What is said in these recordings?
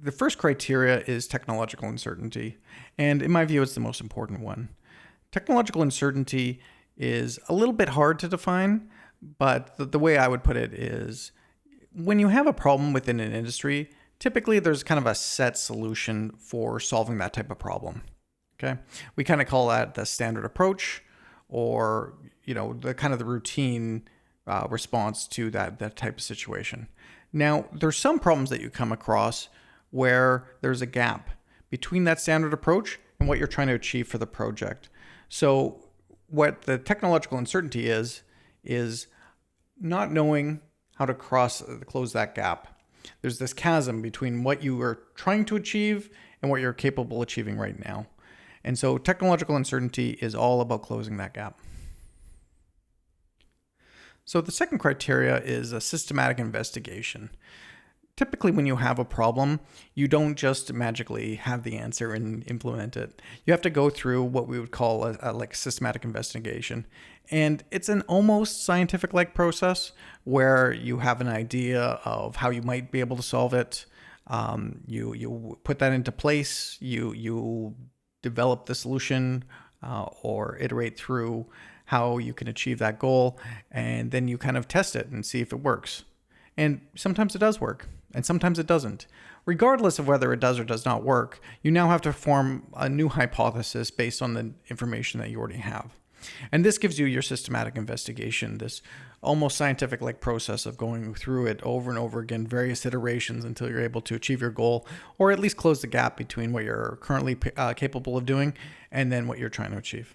The first criteria is technological uncertainty, and in my view, it's the most important one. Technological uncertainty is a little bit hard to define, but the way I would put it is when you have a problem within an industry, typically there's kind of a set solution for solving that type of problem. Okay, we kind of call that the standard approach, or the kind of the routine response to that type of situation. Now, there's some problems that you come across where there's a gap between that standard approach and what you're trying to achieve for the project. So what the technological uncertainty is not knowing how to close that gap. There's this chasm between what you are trying to achieve and what you're capable of achieving right now. And so technological uncertainty is all about closing that gap. So the second criteria is a systematic investigation. Typically, when you have a problem, you don't just magically have the answer and implement it. You have to go through what we would call a systematic investigation. And it's an almost scientific-like process where you have an idea of how you might be able to solve it. You put that into place. You develop the solution or iterate through how you can achieve that goal. And then you kind of test it and see if it works. And sometimes it does work, and sometimes it doesn't. Regardless of whether it does or does not work, you now have to form a new hypothesis based on the information that you already have. And this gives you your systematic investigation, this almost scientific-like process of going through it over and over again, various iterations until you're able to achieve your goal, or at least close the gap between what you're currently capable of doing and then what you're trying to achieve.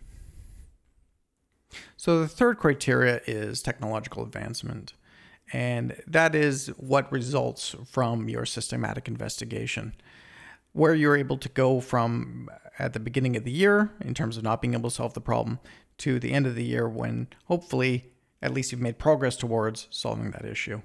So the third criteria is technological advancement. And that is what results from your systematic investigation, where you're able to go from at the beginning of the year in terms of not being able to solve the problem to the end of the year when hopefully at least you've made progress towards solving that issue.